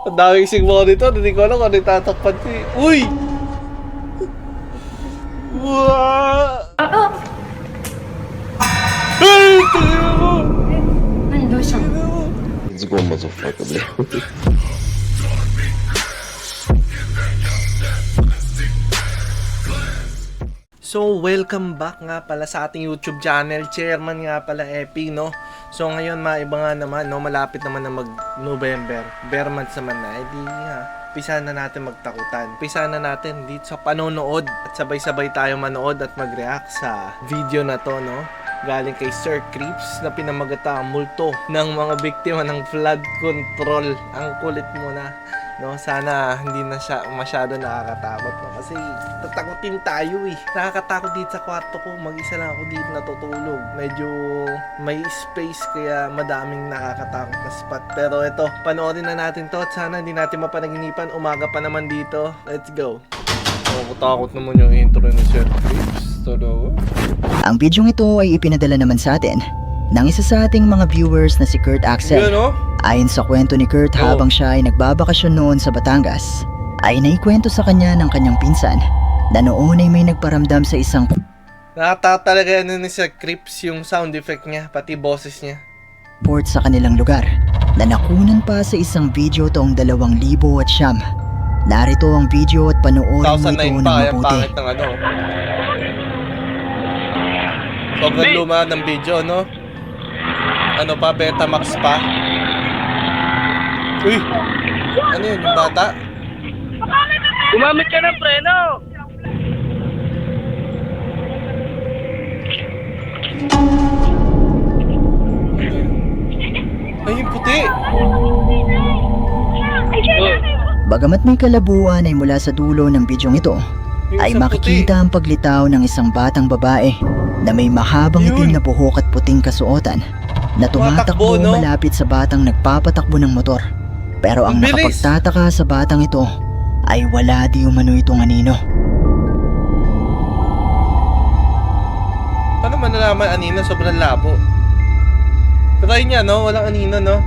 Ang daming sing monitor, hindi ko alam kung ano yung tatakpan ko eh. Uy! Wow! Hey! Tingnan mo! 何どうしたの？ Let's go, motherfucker, bro. So, welcome back nga pala sa ating YouTube channel. Chairman nga pala, Epi, no? So, ngayon, maiba nga naman, no? Malapit naman na mag-November. Bare months naman na. Eh, di nga. Pisa na natin magtakutan. Pisa na natin dito sa panonood. At sabay-sabay tayo manood at mag-react sa video na to, no? Galing kay Sir Creeps na pinamagata ang multo ng mga biktima ng flood control. Ang kulit mo na, no? Sana hindi na siya masyado nakakatakot, no? Kasi tatakotin tayo eh. Nakakatakot dito sa kwarto ko. Mag-isa lang ako dito natutulog. Medyo may space kaya madaming nakakatakot na spot. Pero ito, panoorin na natin to at sana hindi natin mapanaginipan. Umaga pa naman dito. Let's go. Takot naman yung intro ni Sir Creeps. Ang bidyong ito ay ipinadala naman sa atin ng isa sa ating mga viewers na si Kurt Axel. Ayon sa kwento ni Kurt, habang siya ay nagbabakasyon noon sa Batangas, ay naikwento sa kanya ng kanyang pinsan na noon ay may nagparamdam sa isang Nakatalaga ni Sir Creeps yung sound effect niya, pati boses niya. port sa kanilang lugar na nakunan pa sa isang video taong 2009. Narito ang video at panoorin mo ito 2009 ng pa, kaya mabuti. pangit ng ano. Sobrang luma ng video, no? Ano pa, Betamax pa? Uy! Ano yun, yung bata? Gumamit ka ng preno! Ay, yung puti! Bagamat may kalabuan ay mula sa dulo ng bidyong ito, Yung ay isang makikita ang paglitaw ng isang batang babae na may mahabang Yun. itim na buhok at puting kasuotan na tumatakbo Tumatakbo, no? malapit sa batang nagpapatakbo ng motor. Pero ang Ang bilis. nakapagtataka sa batang ito ay wala di umano itong anino. Paano man nalaman anino? Sobrang labo. Try niya, no? Walang anino, no?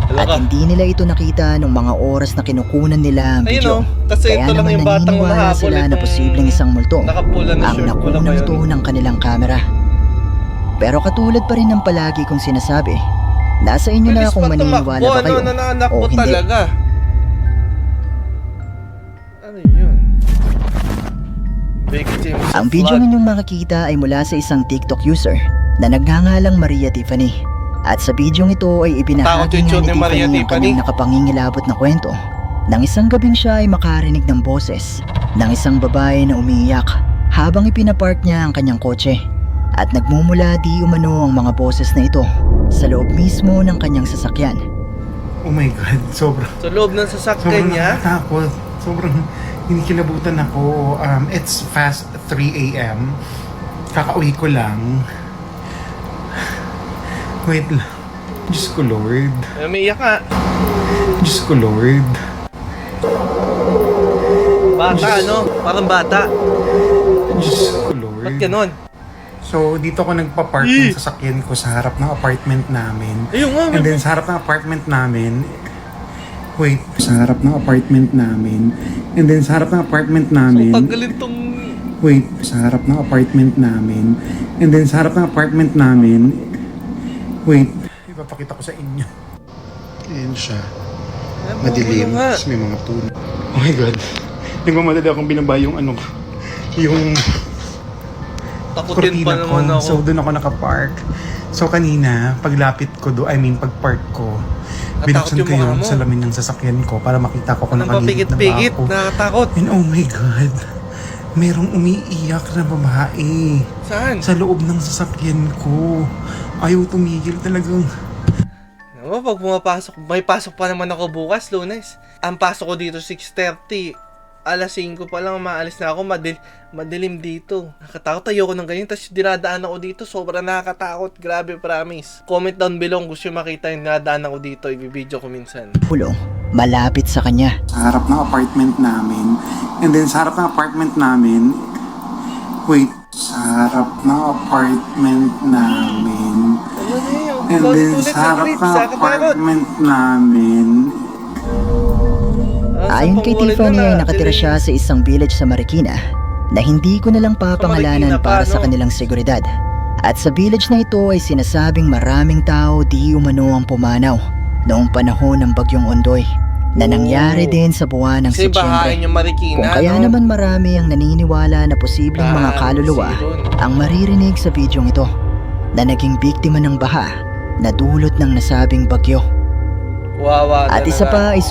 At Talaga. hindi nila ito nakita nung mga oras na kinukunan nila ang Ayun, video. no? Kasi Kaya ito lang naman yung batang naniniwala mahabol. sila na itong posibleng isang multo nakapula na ang shirt. Wala nakunan ba ito yun? ng kanilang kamera. Pero katulad pa rin ng palagi kong sinasabi, nasa inyo na Bilis kung pa maniniwala tumakbo, ba kayo ano, nanaanak o mo hindi. talaga. Ano yun? Victims of Ang video flood. ninyong makikita ay mula sa isang TikTok user na nagngangalang Maria Tiffany. At sa video ito ay Takot ibinahagi yung nga tune ni ni Maria Tiffany ang Tiffany. kanyang nakapangingilabot na kwento. Nang isang gabing siya ay makarinig ng boses ng isang babae na umiiyak habang ipinapark niya ang kanyang kotse. At nagmumula di umano ang mga boses na ito sa loob mismo ng kanyang sasakyan. Oh my God, sobrang Sa loob ng sasakyan niya. nakakatakot. Sobrang kinikilabutan ako. It's fast 3 a.m. Kakauwi ko lang. Wait lang. Diyos ko Lord. Umiiyak nga. Diyos ko Lord. Bata, ano? Parang bata. Diyos ko Lord. Ba't ganon? So, dito ako nagpa-park ng sasakyan ko sa harap ng apartment namin. Ayun nga. And then sa harap ng apartment namin, wait, sa harap ng apartment namin. And then sa harap ng apartment namin, So, tanggalin tong... wait, sa harap ng apartment namin. And then sa harap ng apartment namin, wait, ipapakita ko sa inyo. Ayan siya. Madilim. Ano nga? Tapos may mga puno. Oh my God. Nagmamadali akong binaba yung ano, yung Takutin pa kortina naman ko. ako. So doon ako nakapark. So kanina, paglapit ko doon, pagpark ko, binuksan yung ko mukha yung mo. salamin ng sasakyan ko para makita ko kung Anong nakagilid na ba papigit-pigit? ako. Nakatakot. And oh my God, merong umiiyak na babae Saan? sa loob ng sasakyan ko. Ayaw tumigil talagang. Ano, pag pumapasok, may pasok pa naman ako bukas, Lunes. Ang pasok ko dito 6:30. Alas 5 pa lang maalis na ako, madilim dito. Nakatakot, ayoko ng ganyan. Tapos dinadaan ako dito, sobrang nakakatakot. Grabe, promise. Comment down below kung gusto nyo makita yung dinadaan ako dito. I-video ko minsan. Pulong malapit sa kanya. Sa harap ng apartment namin. And then sa harap ng apartment namin, wait, sa harap ng apartment namin, Ano na yun? And then sa harap ng apartment namin, Ayon kay Tiffany ay nakatira siya sa isang village sa Marikina na hindi ko na lang papangalanan para sa kanilang seguridad. At sa village na ito ay sinasabing maraming tao di umano ang pumanaw noong panahon ng Bagyong Ondoy na nangyari din sa buwan ng Kasi bahain Setyembre. yung Marikina, Kung kaya no? naman marami ang naniniwala na posibleng mga kaluluwa ang maririnig sa bidyong ito na naging biktima ng baha na dulot ng nasabing bagyo. Wawa At isa pa ay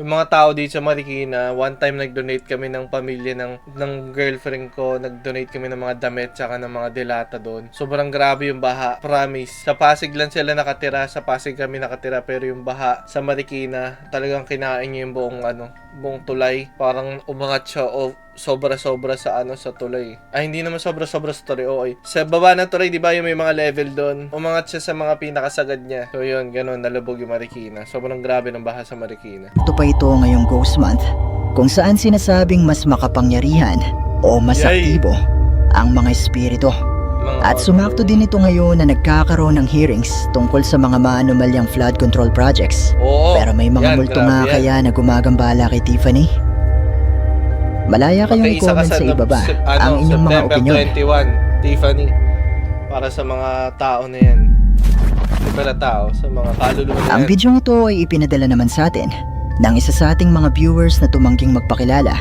yung mga tao dito sa Marikina, one time nag-donate kami ng pamilya ng girlfriend ko, nag-donate kami ng mga damit tsaka ng mga delata doon. Sobrang grabe yung baha, promise. Sa Pasig lang sila nakatira, sa Pasig kami nakatira, pero yung baha sa Marikina, talagang kinain niya yung buong tulay. Parang umangat siya o sobra-sobra sa sa tulay. Ay, hindi naman sobra-sobra sa tulay. Okay. Sa baba ng tulay, di ba yung may mga level doon? Umangat siya sa mga pinakasagad niya. So yun, ganun, nalubog yung Marikina. Sobrang grabe ng baha sa Marikina. ito pa ito ngayong Ghost Month kung saan sinasabing mas makapangyarihan o mas Yay! aktibo ang mga espiritu. At sumakto din ito ngayon na nagkakaroon ng hearings tungkol sa mga maanumalyang flood control projects. Oo, Pero may mga yan, multo grabe nga yan. kaya na gumagambala kay Tiffany. Malaya kayong Makiisa ka i-comment sa ibaba ang inyong mga September opinion. 21, Tiffany. Para sa mga tao na yan. Hindi pala tao, sa mga kaluluwa na Ang yan. bidyong ito ay ipinadala naman sa atin ng isa sa ating mga viewers na tumangging magpakilala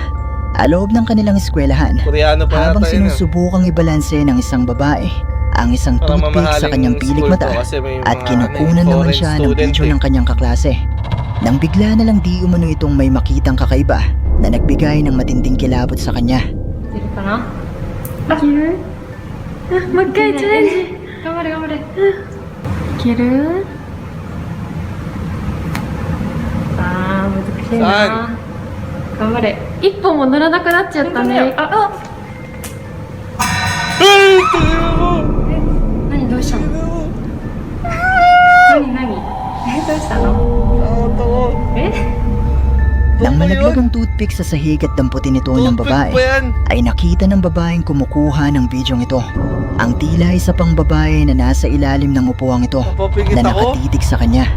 loob ng kanilang eskwelahan Koreano pa habang yata yun, sinusubukang ibalanse ng isang babae ang isang Parang toothpick sa mamahaling kanyang pilik school to mata kasi may at mga, kinukunan naman foreign siya ng student video eh. ng kanyang kaklase. Nang bigla na lang di umano itong may makitang kakaiba na nagbigay ng matinding kilabot sa kanya. いけるかな。いける。もう一回チャレンジ。頑張れ頑張れ。いける。あー難しいな。頑張れ。一本も乗らなくなっちゃったね。あ、Ay! Tingnan mo! 何どうしたの？何？どうしたの？ Tawa. Nang Ano ba malaglag yun? ang toothpick sa sahig at damputin ito ng Toothpick babae, ba yan? ay nakita ng babaeng kumukuha ng bidyong ito. Ang tila isa pang babae na nasa ilalim ng upuang ito Napapigit na ako. nakatitig sa kanya.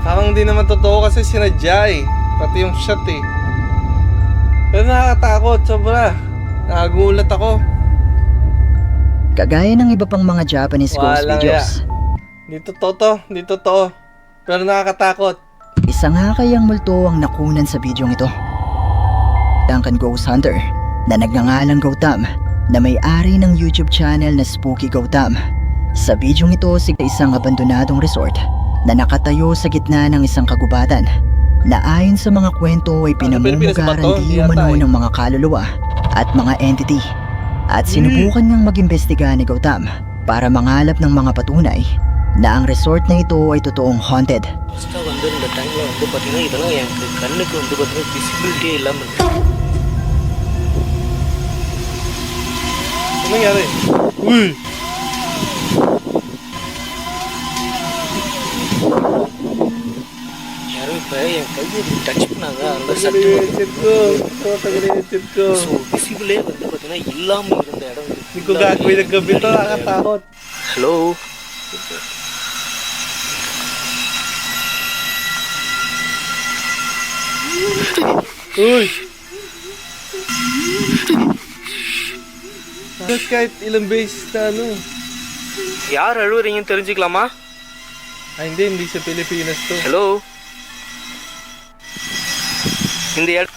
Parang di naman totoo kasi sinadya eh. Pati yung shot eh. Pero nakakatakot, sobra. Nakagulat ako. Kagaya ng iba pang mga Japanese ghost Walang videos, Di totoo. Pero nakakatakot. isang hakayang multo ang nakunan sa bidyong ito. Duncan Ghost Hunter na nagngangalang Gautam na may-ari ng YouTube channel na Spooky Gautam. Sa bidyong ito si isang abandonadong resort na nakatayo sa gitna ng isang kagubatan na ayon sa mga kwento ay Pilipinas ba pinamumugaran to? di Hindi yata umano eh. ng mga kaluluwa at mga entity. At sinubukan niyang mag-imbestiga ni Gautam para mangalap ng mga patunay na ang resort na ito ay totoong haunted. ஃபஸ்ட்டாக வந்து இந்த டைமில் வந்து பார்த்தீங்கன்னா இதெல்லாம் எனக்கு கண்ணுக்கு வந்து பார்த்தீங்கன்னா விசிபிலிட்டியே இல்லாமல் இருக்கு. Ano nangyari? Uy! யாரும் இப்போ என் கையை டச் பண்ணாங்க அந்த சட்டு Tagalichip ko. Tagalichip ko. So விசிபிளே வந்து பார்த்தீங்கன்னா இல்லாமல் இருந்த இடம் இது. Hindi ko gagawin ng gabi to. Nakakatakot. Hello Uy! Kahit ilang beses na யார் அழுவுறீங்கன்னு தெரிஞ்சுக்கலாமா? hindi sa Pilipinas to. Hello இந்த இடம்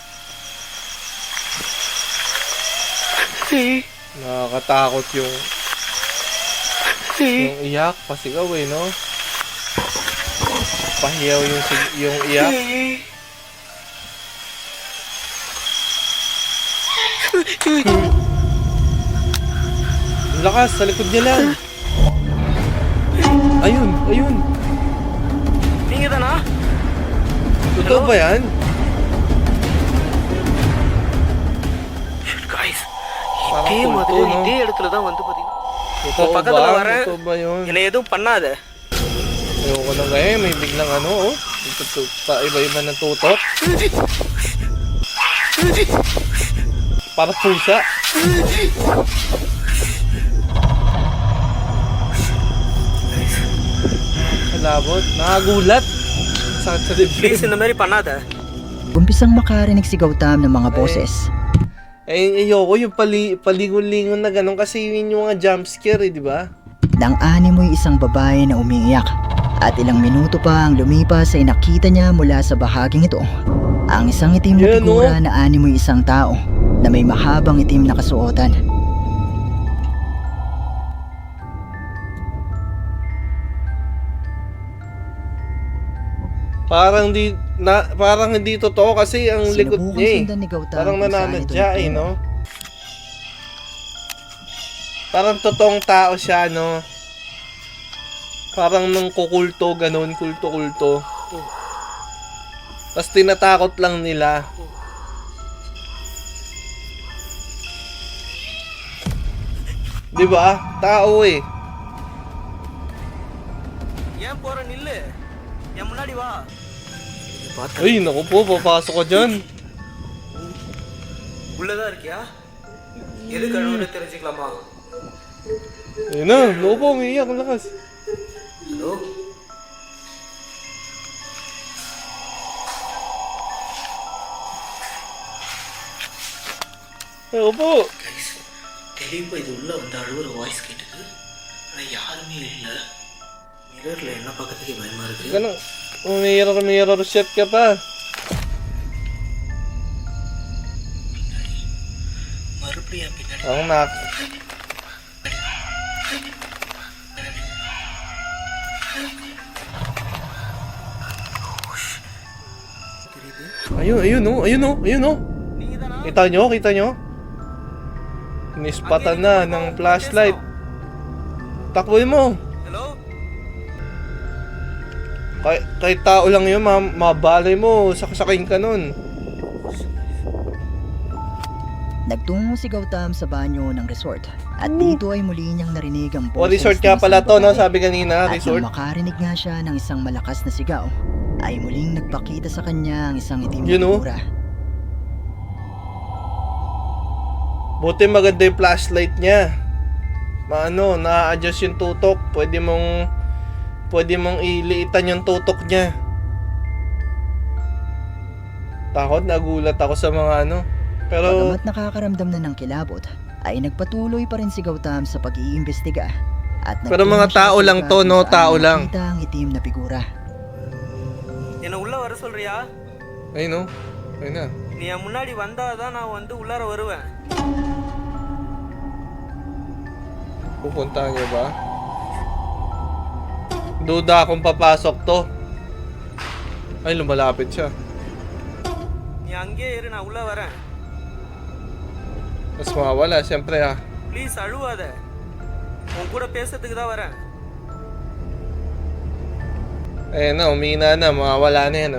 Nakakatakot yung iyak, pasigaw eh, no? Pahiyaw yung iyak. Ang lakas, sa likod niya lang. Ayun. நீங்க தானா? Totoo ba yan? guys Parang இதே kulto, மாதிரி no? இதே இடத்துல தான் வந்து பாத்தீங்கன்னா Totoo பக்கத்துல ba? வரேன். Totoo ba yun? என்னை எதுவும் பண்ணாத. Ayoko na ngayon, may biglang oh. Iba-iba ng tutot. Para pusa. Malabot. Nakagulat. Sakit sa dibdib. Please இந்த மாதிரி பண்ணாத. Umpisang makarinig si Gautam ng mga boses. Ayoko yung palingon-lingon na ganun kasi yun yung mga jumpscare di ba? Nang animoy isang babae na umiiyak. At ilang minuto pa ang lumipas ay nakita niya mula sa bahaging ito ang isang itim na Yan, figura na animoy isang tao na may mahabang itim na kasuotan. Parang hindi totoo kasi ang likod Sinubukang niya sundan ni Gautam Parang kung saan nananadya ito no? Parang totoong tao siya, no? Parang nang kukulto, ganun, kulto-kulto. Tapos tinatakot lang nila. Di ba? Tao eh. ஏன் போற நில்லு. என் முன்னாடி வா. Ay, naku po, papasok ka dyan. உள்ளதான் இருக்கியா? எது கழுவுன்னு தெரிஞ்சுக்கலாமா? Ayun na, naku po, umiiyak, ang lakas. Hello? Naku po. தெளிவா இது உள்ள வந்து அழுவுற வாய்ஸ் கேட்டுது. ஆனா யாருமே இல்ல. மிரர்ல என்ன பக்கத்துக்கு பயமா இருக்கு. Ganun, mirror chef ka pa. மறுபடியும் பின்னாடி Ang nak. Ayun oh. Kita nyo? Nispatan na ng flashlight. Takboy mo. Hello? Kahit tao lang yun, mabalay mo, saksakin ka nun. Nagtungo si Gautam sa banyo ng resort at dito ay muli niyang narinig ang boses Resort ng ka pala isang to, no? babae. Sabi kanina, At resort. nang makarinig nga siya ng isang malakas na sigaw, ay muling nagpakita sa kanya ang isang itim na Yun, oh. figura. Buti maganda yung flashlight niya. Na-adjust yung tutok. Pwede mong iliitan yung tutok niya. Nagulat ako sa mga Pero, Bagamat nakakaramdam na ng kilabot, ay nagpatuloy pa rin si Gautam sa pag-iimbestiga. At Pero mga nagtungo siya tao sa lang lugar to, kung no? saan Tao lang. nakita ang itim na figura. என்ன உள்ள வர சொல்றியா? ayun na. நீ என் முன்னாடி வந்தாதான் நான் வந்து உள்ளார வருவேன். Pupuntahan niyo ba? Duda akong papasok to. Ay, lumalapit siya. நீ அங்கேயே இரு, நான் உள்ள வரேன். Mas mawawala, siyempre ப்ளீஸ் அழுவாத. உன் கூட பேசுறதுக்கு தான் வரேன். Ayun na, umina na, mawawala na yan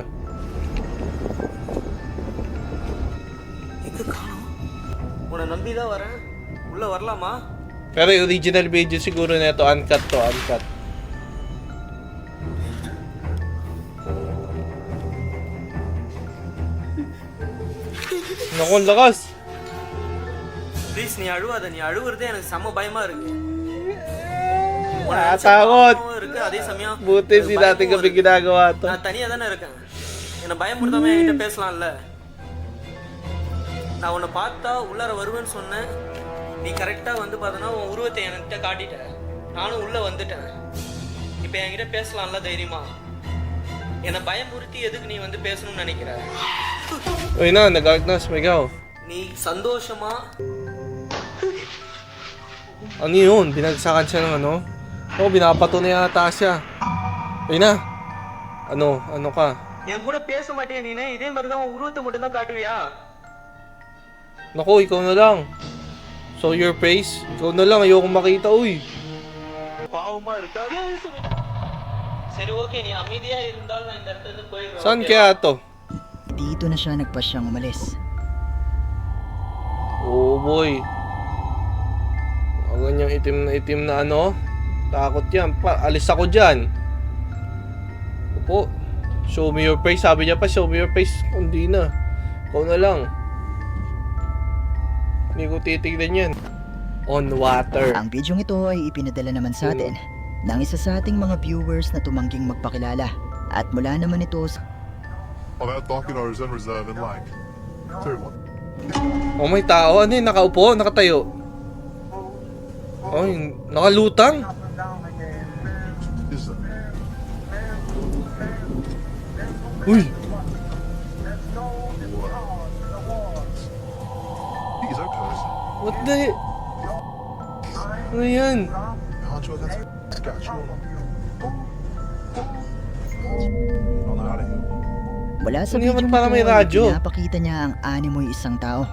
எங்க காணோம்? உன்னை நம்பி தான் வரேன். உள்ள வரலாமா? Pero yung original video siguro nito, uncut. Naku, lakas! Please நீ அழுவாத. நீ அழுவுறதே எனக்கு செம்ம பயமா இருக்கு. Nakatakot! இருக்கு அதே சமயம் Buti எனக்கு si பயமும் dati gabi இருக்கு. ginagawa to. நான் தனியா தானே இருக்கேன். என்னை பயமுறுத்தாம என்கிட்ட பேசலாம்ல. நான் உன்னை பார்த்தா உள்ளார வருவேன்னு சொன்னேன். நீ கரெக்டா வந்து பார்த்தனா உன் உருவத்தை என்கிட்ட காட்டிட்ட. நானும் உள்ள வந்துட்டேன். இப்போ என்கிட்ட பேசலாம்ல தைரியமா. என்னை பயமுறுத்தி எதுக்கு நீ வந்து பேசணும்னு நினைக்கிற? Uy na, nag-art na, sumigaw. நீ சந்தோஷமா Ano yun? Binagsakan siya ng binabato na yata siya. Uy na. Ano ka? என் கூட பேச மாட்டியா நீனே? இதே மாதிரி தான் உன் உருவத்தை மட்டும் தான் காட்டுவியா? Naku, ikaw na lang. So your face? Ikaw na lang, ayoko makita, uy. பாவமா இருக்கா? சரி ஓகே, நீ அமைதியா இருந்தாலும் நான் இந்த இடத்துல இருந்து போயிடுறேன். Saan kaya to? Dito na siya nagpasyang umalis. Oh boy. Ang ganyang itim na takot yan. Alis ako dyan. Opo. Show me your face. Sabi niya pa, show me your face. Hindi na. Ikaw na lang. Hindi ko titignan yan. On water. Ang bidyong ito ay ipinadala naman sa atin ng isa sa ating mga viewers na tumangging magpakilala. At mula naman ito sa Oh, that document is in reserve in like 2-1. Oh, may tao. Ano yun? Nakaupo? Nakatayo? Oh, nakalutang? Is that? Uy! He's okay. What the... Ano yan? Aren't you against Saskatchewan? On out of here. mula sa Ano bidyong naman parang may ito ay radyo? pinapakita niya ang animoy isang tao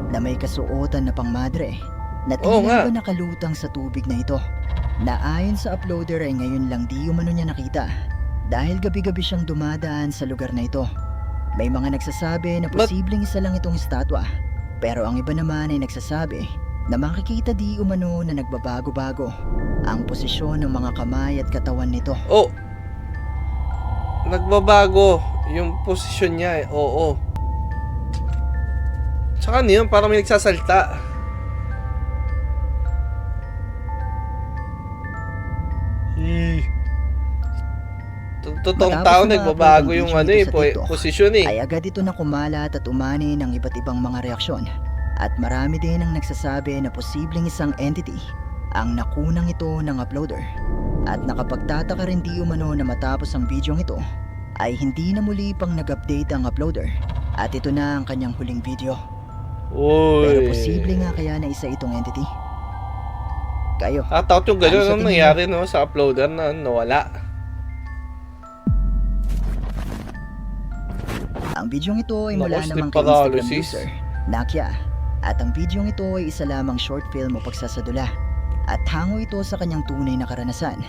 na may kasuotan na pangmadre na Oo nga. tila ba nakalutang sa tubig na ito. Na ayon sa uploader ay ngayon lang di umano niya nakita dahil gabi-gabi siyang dumadaan sa lugar na ito. May mga nagsasabi na posibleng isa lang itong estatwa, pero ang iba naman ay nagsasabi na makikita di umano na nagbabago-bago ang posisyon ng mga kamay at katawan nito. Oh! Nagbabago yung posisyon niya eh. Oo. Tsaka ano yun? Parang may nagsasalta. Totoong Matapos tao na nagbabago ma-upload ang yung video ano ito eh, sa TikTok, posisyon eh. ay agad ito na kumalat at umani ng iba't ibang mga reaksyon. At marami din ang nagsasabi na posibleng isang entity ang nakunang ito ng uploader. At nakapagtataka rin di umano na matapos ang bidyong ito ay hindi na muli pang nag-update ang uploader at ito na ang kanyang huling video. Uy. Pero posible nga kaya na isa itong entity? Kayo, Takot yung gano'n Ano sa nung tingin nangyari no, sa uploader na nawala. ang bidyong ito ay Naku, mula sleep naman kay Instagram paralysis. user Nakia. At ang bidyong ito ay isa lamang short film o pagsasadula. At hango ito sa kanyang tunay na karanasan.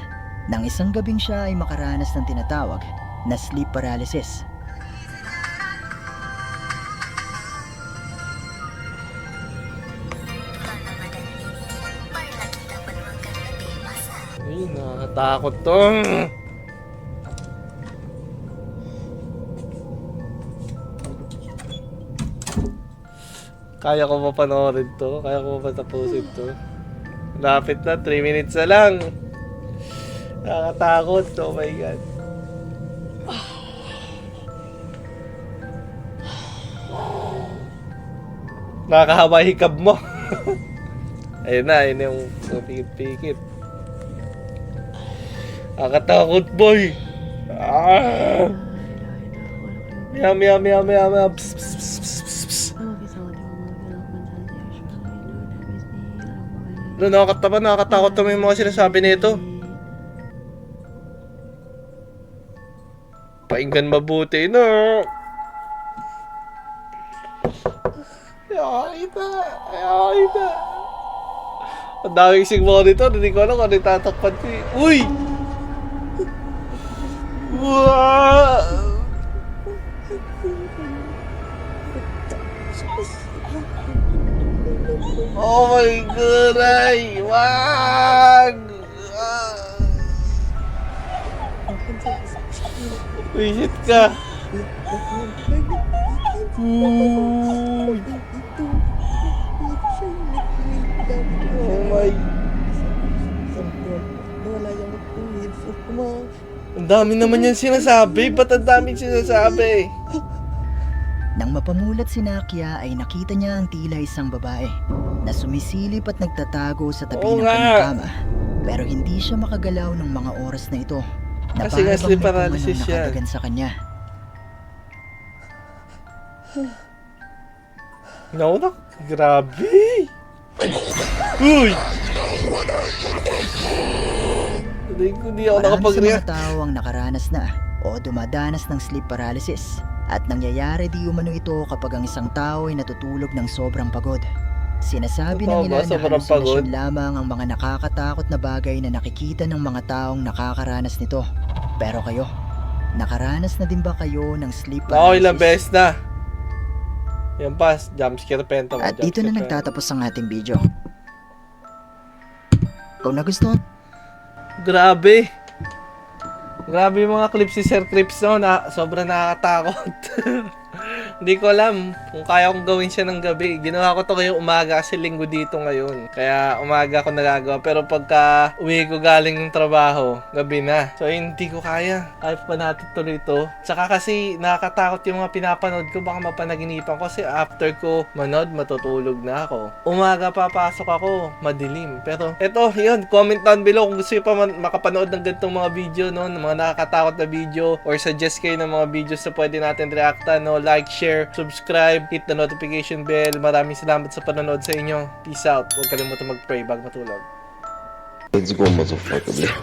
Nang isang gabing siya ay makaranas ng tinatawag na sleep paralysis. Ay, nakakatakot to. Kaya ko pa panoorin to? Kaya ko pa tapusin to? Lapit na, 3 minutes na lang. Nakakatakot, oh my god. Nakakahaba hikab mo. Ayun na yung pikit-pikit. Nakakatakot, boy. Ah! Meow, meow, meow, meow, meow. Psst, psst, psst, psst, psst. No, nakakatakot naman yung mga sinasabi nito. Painggan mabuti, no? Ayakita. Ang daming sigmo nito, hindi ko alam kung ano yung tatakpan ko eh. Uy! Wow! Oh my God, ay! Wag! Wisit ka! Uy! Oh my... Ang dami naman yan sinasabi. Ba't ang daming sinasabi? Nang mapamulat si Nakia ay nakita niya ang tila isang babae na sumisilip at nagtatago sa tabi Oo ng nga. kanyang kama. Pero hindi siya makagalaw ng mga oras na ito. Na Kasi nga para bang sleep may paralysis pumanong yan. nakadagan sa kanya. Naunak? Grabe! Uy! Hindi ako Marami sa nakapag-react. mga tao ang nakaranas na o dumadanas ng sleep paralysis. At nangyayari di umano ito kapag ang isang tao ay natutulog ng sobrang pagod. Sinasabi Totoo ng ba? ilan na Sobrang pagod? halusinasyon lamang ang mga nakakatakot na bagay na nakikita ng mga taong nakakaranas nito. Pero kayo, nakaranas na din ba kayo ng sleep Ako paralysis? ilang beses na. Yan pa, jumpscare penta mo. At dito na nagtatapos ang ating video. Kung nagustuhan Grabe. Grabe yung mga clips si Sir Clips no, na sobrang nakakatakot. Hindi ko alam kung kaya kong gawin siya ng gabi. Ginawa ko to ngayong umaga kasi linggo dito ngayon. Kaya umaga ko nagagawa. Pero pagka uwi ko galing ng trabaho, gabi na. So hindi ko kaya. Kaya pa natin tuloy ito. Tsaka kasi nakakatakot yung mga pinapanood ko. Baka mapanaginipan ko. Kasi after ko manood, matutulog na ako. Umaga papasok ako, madilim. Pero eto, yun. Comment down below kung gusto nyo pa makapanood ng ganitong mga video, no? Ng mga nakakatakot na video. Or suggest kayo ng mga videos na pwede natin reactan, no? Like, share, subscribe, hit the notification bell. Maraming salamat sa panonood sa inyo. Peace out. Huwag kalimutan mag-pray bago matulog. Let's go, motherfucker, блядь.